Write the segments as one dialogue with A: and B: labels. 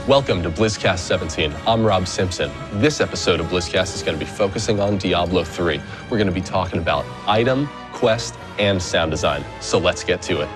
A: Welcome to BlizzCast 17. I'm Rob Simpson. This episode of BlizzCast is going to be focusing on Diablo III. We're going to be talking about item, quest, and sound design. So let's get to it.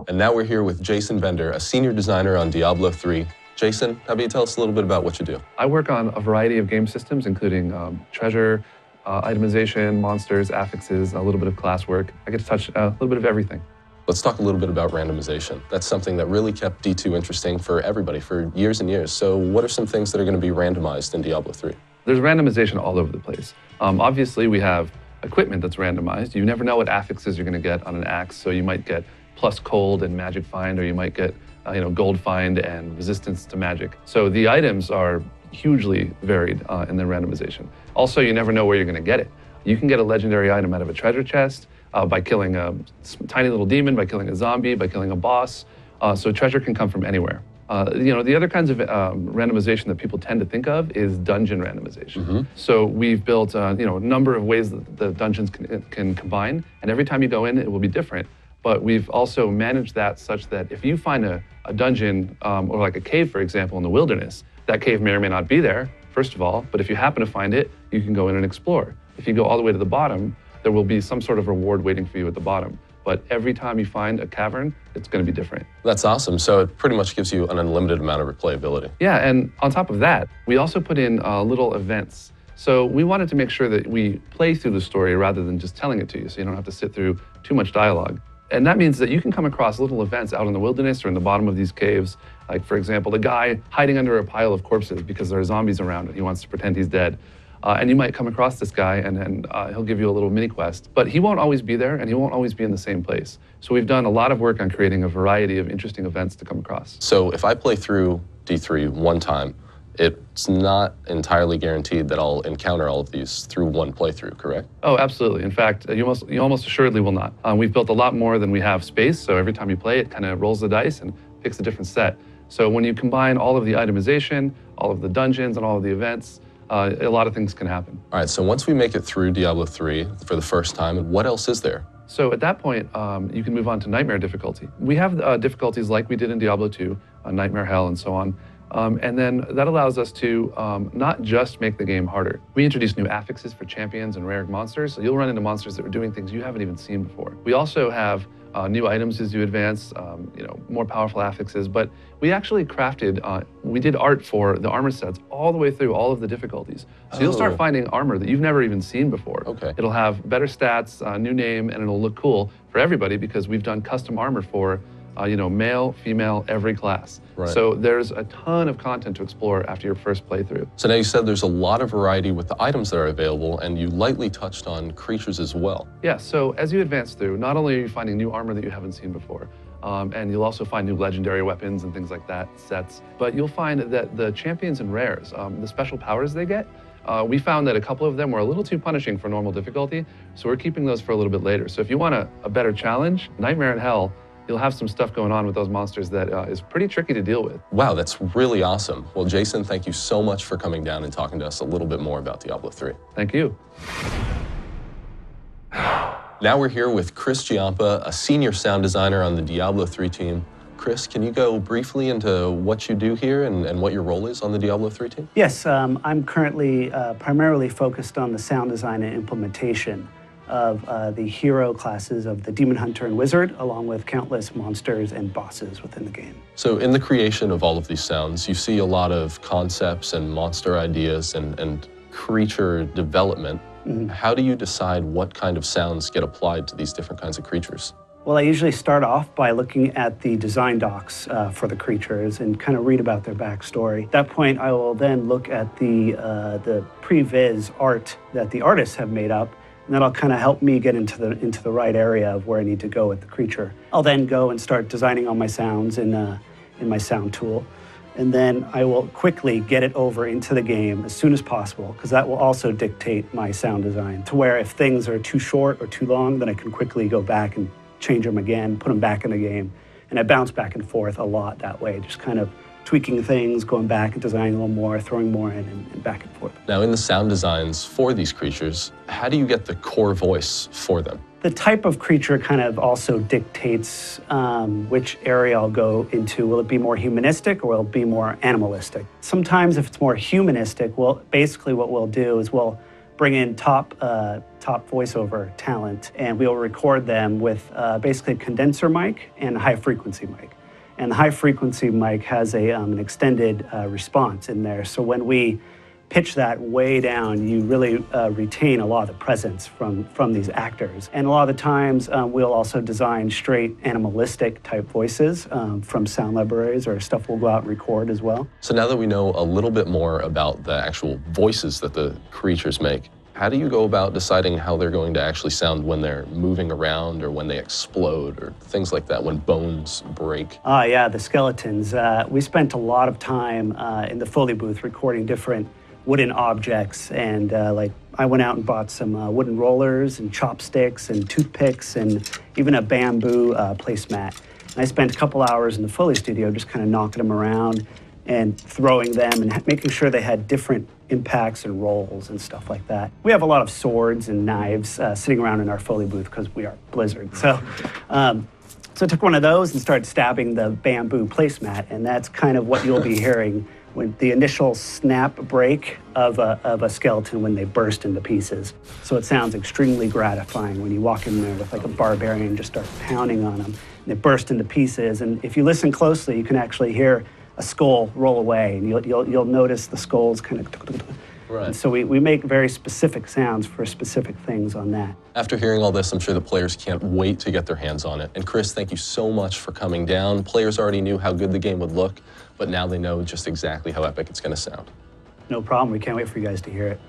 A: And now we're here with Jason Bender, a senior designer on Diablo III. Jason, how about you tell us a little bit about what you do?
B: I work on a variety of game systems, including treasure, itemization, monsters, affixes, a little bit of class work. I get to touch a little bit of everything.
A: Let's talk a little bit about randomization. That's something that really kept D2 interesting for everybody for years and years. So what are some things that are going to be randomized in Diablo III?
B: There's randomization all over the place. Obviously, we have equipment that's randomized. You never know what affixes you're going to get on an axe, so you might get plus cold and magic find, or you might get gold find and resistance to magic. So the items are hugely varied in their randomization. Also, you never know where you're going to get it. You can get a legendary item out of a treasure chest by killing a tiny little demon, by killing a zombie, by killing a boss. So treasure can come from anywhere. The other kinds of randomization that people tend to think of is dungeon randomization. Mm-hmm. So we've built a number of ways that the dungeons can combine, and every time you go in, it will be different. But we've also managed that such that if you find a dungeon or like a cave, for example, in the wilderness, that cave may or may not be there, first of all, but if you happen to find it, you can go in and explore. If you go all the way to the bottom, there will be some sort of reward waiting for you at the bottom. But every time you find a cavern, it's going to be different. That's
A: awesome. So it pretty much gives you an unlimited amount of replayability.
B: Yeah, and on top of that, we also put in little events. So we wanted to make sure that we play through the story rather than just telling it to you, so you don't have to sit through too much dialogue. And that means that you can come across little events out in the wilderness or in the bottom of these caves. Like, for example, the guy hiding under a pile of corpses because there are zombies around and he wants to pretend he's dead. And you might come across this guy and he'll give you a little mini quest. But he won't always be there and he won't always be in the same place. So we've done a lot of work on creating a variety of interesting events to come across.
A: So if I play through D3 one time, it's not entirely guaranteed that I'll encounter all of these through one playthrough, correct?
B: Oh, absolutely. In fact, you almost assuredly will not. We've built a lot more than we have space, so every time you play, it kind of rolls the dice and picks a different set. So when you combine all of the itemization, all of the dungeons, and all of the events, a lot of things can happen.
A: All right, so once we make it through Diablo III for the first time, what else is there?
B: So at that point, you can move on to Nightmare difficulty. We have difficulties like we did in Diablo II, Nightmare Hell, and so on. And then that allows us to not just make the game harder. We introduced new affixes for champions and rare monsters, so you'll run into monsters that are doing things you haven't even seen before. We also have new items as you advance, more powerful affixes, but we actually crafted, we did art for the armor sets all the way through all of the difficulties. So you'll start finding armor that you've never even seen before.
A: Okay.
B: It'll have better stats, new name, and it'll look cool for everybody because we've done custom armor for male, female, every class.
A: Right.
B: So there's a ton of content to explore after your first playthrough.
A: So now you said there's a lot of variety with the items that are available, and you lightly touched on creatures as well.
B: Yeah, so as you advance through, not only are you finding new armor that you haven't seen before, and you'll also find new legendary weapons and things like that, sets, but you'll find that the champions and rares, the special powers they get, we found that a couple of them were a little too punishing for normal difficulty, so we're keeping those for a little bit later. So if you want a better challenge, Nightmare and Hell, you'll have some stuff going on with those monsters that is pretty tricky to deal with.
A: Wow, that's really awesome. Well, Jason, thank you so much for coming down and talking to us a little bit more about Diablo III.
B: Thank you.
A: Now we're here with Chris Giampa, a senior sound designer on the Diablo III team. Chris, can you go briefly into what you do here and what your role is on the Diablo III team?
C: Yes, I'm currently primarily focused on the sound design and implementation of the hero classes of the Demon Hunter and Wizard, along with countless monsters and bosses within the game.
A: So in the creation of all of these sounds, you see a lot of concepts and monster ideas and creature development. Mm-hmm. How do you decide what kind of sounds get applied to these different kinds of creatures?
C: Well, I usually start off by looking at the design docs for the creatures and kind of read about their backstory. At that point, I will then look at the pre-viz art that the artists have made up, and that'll kind of help me get into the right area of where I need to go with the creature. I'll then go and start designing all my sounds in my sound tool, and then I will quickly get it over into the game as soon as possible, because that will also dictate my sound design, to where if things are too short or too long, then I can quickly go back and change them again, put them back in the game, and I bounce back and forth a lot that way, just kind of tweaking things, going back and designing a little more, throwing more in, and back and forth.
A: Now, in the sound designs for these creatures, how do you get the core voice for them?
C: The type of creature kind of also dictates which area I'll go into. Will it be more humanistic or will it be more animalistic? Sometimes if it's more humanistic, well, basically what we'll do is we'll bring in top voiceover talent, and we'll record them with basically a condenser mic and a high-frequency mic. And the high-frequency mic has an extended response in there. So when we pitch that way down, you really retain a lot of the presence from these actors. And a lot of the times, we'll also design straight animalistic type voices from sound libraries or stuff we'll go out and record as well.
A: So now that we know a little bit more about the actual voices that the creatures make, how do you go about deciding how they're going to actually sound when they're moving around or when they explode or things like that, when bones break?
C: Yeah, the skeletons. We spent a lot of time in the Foley booth recording different wooden objects, and I went out and bought some wooden rollers and chopsticks and toothpicks and even a bamboo placemat. And I spent a couple hours in the Foley studio just kind of knocking them around and throwing them and making sure they had different impacts and rolls and stuff like that. We have a lot of swords and knives sitting around in our Foley booth because we are Blizzard. So I took one of those and started stabbing the bamboo placemat, and that's kind of what you'll be hearing when the initial snap break of a skeleton when they burst into pieces. So it sounds extremely gratifying when you walk in there with like a barbarian and just start pounding on them, and they burst into pieces. And if you listen closely, you can actually hear a skull roll away, and you'll notice the skulls kind of.
A: Right.
C: And so we make very specific sounds for specific things on that.
A: After hearing all this, I'm sure the players can't wait to get their hands on it. And Chris, thank you so much for coming down. Players already knew how good the game would look, but now they know just exactly how epic it's going to sound.
C: No problem. We can't wait for you guys to hear it.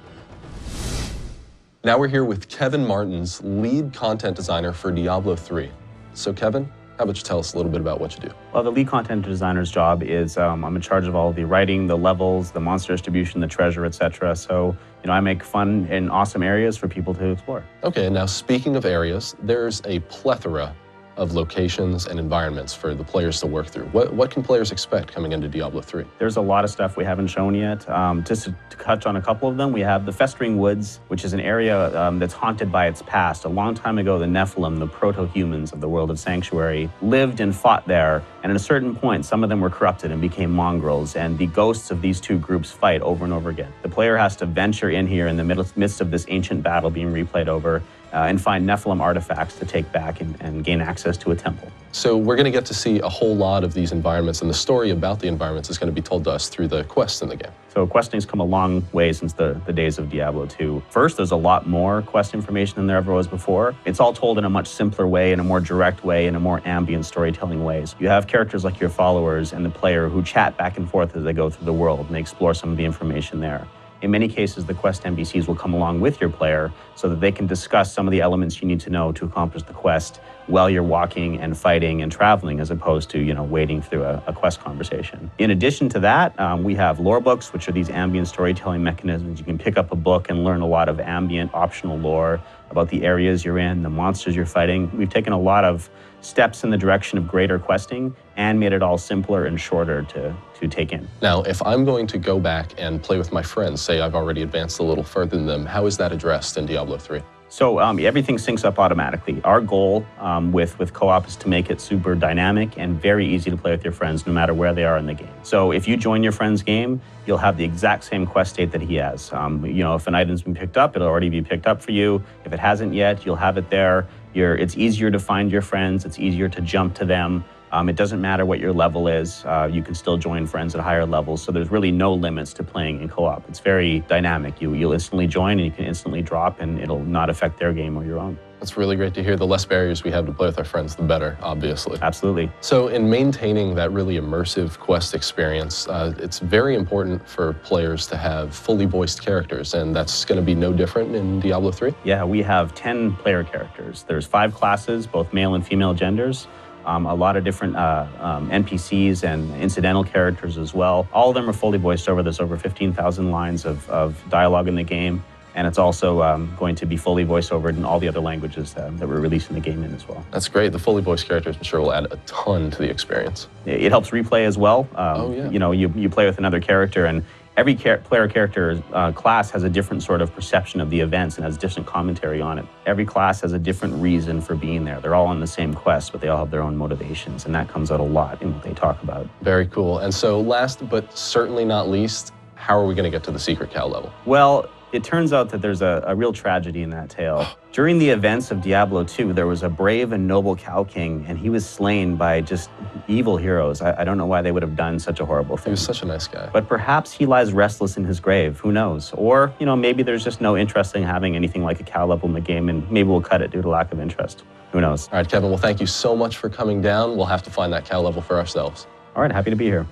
A: Now we're here with Kevin Martins, lead content designer for Diablo III. So Kevin, how about you tell us a little bit about what you do?
D: Well, the lead content designer's job is I'm in charge of all the writing, the levels, the monster distribution, the treasure, etc. So, I make fun and awesome areas for people to explore.
A: Okay, now speaking of areas, there's a plethora of locations and environments for the players to work through. What can players expect coming into Diablo 3?
D: There's a lot of stuff we haven't shown yet. Just to touch on a couple of them, we have the Festering Woods, which is an area that's haunted by its past. A long time ago, the Nephilim, the proto-humans of the world of Sanctuary, lived and fought there. And at a certain point, some of them were corrupted and became mongrels, and the ghosts of these two groups fight over and over again. The player has to venture in here in the midst of this ancient battle being replayed over, and find Nephilim artifacts to take back and gain access to a temple.
A: So we're going to get to see a whole lot of these environments, and the story about the environments is going to be told to us through the quests in the game.
D: So questing's come a long way since the days of Diablo II. First, there's a lot more quest information than there ever was before. It's all told in a much simpler way, in a more direct way, in a more ambient storytelling ways. You have characters like your followers and the player who chat back and forth as they go through the world, and they explore some of the information there. In many cases, the quest NPCs will come along with your player so that they can discuss some of the elements you need to know to accomplish the quest while you're walking and fighting and traveling, as opposed to, wading through a quest conversation. In addition to that, we have lore books, which are these ambient storytelling mechanisms. You can pick up a book and learn a lot of ambient optional lore about the areas you're in, the monsters you're fighting. We've taken a lot of steps in the direction of greater questing and made it all simpler and shorter to take in.
A: Now, if I'm going to go back and play with my friends, say I've already advanced a little further than them, how is that addressed in Diablo 3?
D: So everything syncs up automatically. Our goal with co-op is to make it super dynamic and very easy to play with your friends no matter where they are in the game. So if you join your friend's game, you'll have the exact same quest state that he has. If an item's been picked up, it'll already be picked up for you. If it hasn't yet, you'll have it there. It's easier to find your friends. It's easier to jump to them. It doesn't matter what your level is. You can still join friends at higher levels. So there's really no limits to playing in co-op. It's very dynamic. You'll instantly join and you can instantly drop, and it'll not affect their game or your own.
A: That's really great to hear. The less barriers we have to play with our friends, the better, obviously.
D: Absolutely.
A: So in maintaining that really immersive quest experience, it's very important for players to have fully voiced characters, and that's going to be no different in Diablo 3?
D: Yeah, we have 10 player characters. There's 5 classes, both male and female genders. A lot of different NPCs and incidental characters as well. All of them are fully voiced over. There's over 15,000 lines of dialogue in the game. And it's also going to be fully voice-overed in all the other languages that we're releasing the game in as well.
A: That's great. The fully voiced characters, I'm sure, will add a ton to the experience.
D: It helps replay as well.
A: Yeah.
D: You know, you play with another character, and every player character class has a different sort of perception of the events and has different commentary on it. Every class has a different reason for being there. They're all on the same quest, but they all have their own motivations, and that comes out a lot in what they talk about.
A: Very cool. And so last but certainly not least, how are we going to get to the secret cow level?
D: Well, it turns out that there's a real tragedy in that tale. During the events of Diablo II, there was a brave and noble cow king, and he was slain by just evil heroes. I don't know why they would have done such a horrible thing.
A: He was such a nice guy.
D: But perhaps he lies restless in his grave. Who knows? Or, you know, maybe there's just no interest in having anything like a cow level in the game, and maybe we'll cut it due to lack of interest. Who knows?
A: All right, Kevin, well, thank you so much for coming down. We'll have to find that cow level for ourselves.
D: All right, happy to be here.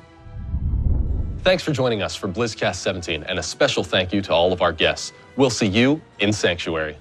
A: Thanks for joining us for BlizzCast 17, and a special thank you to all of our guests. We'll see you in Sanctuary.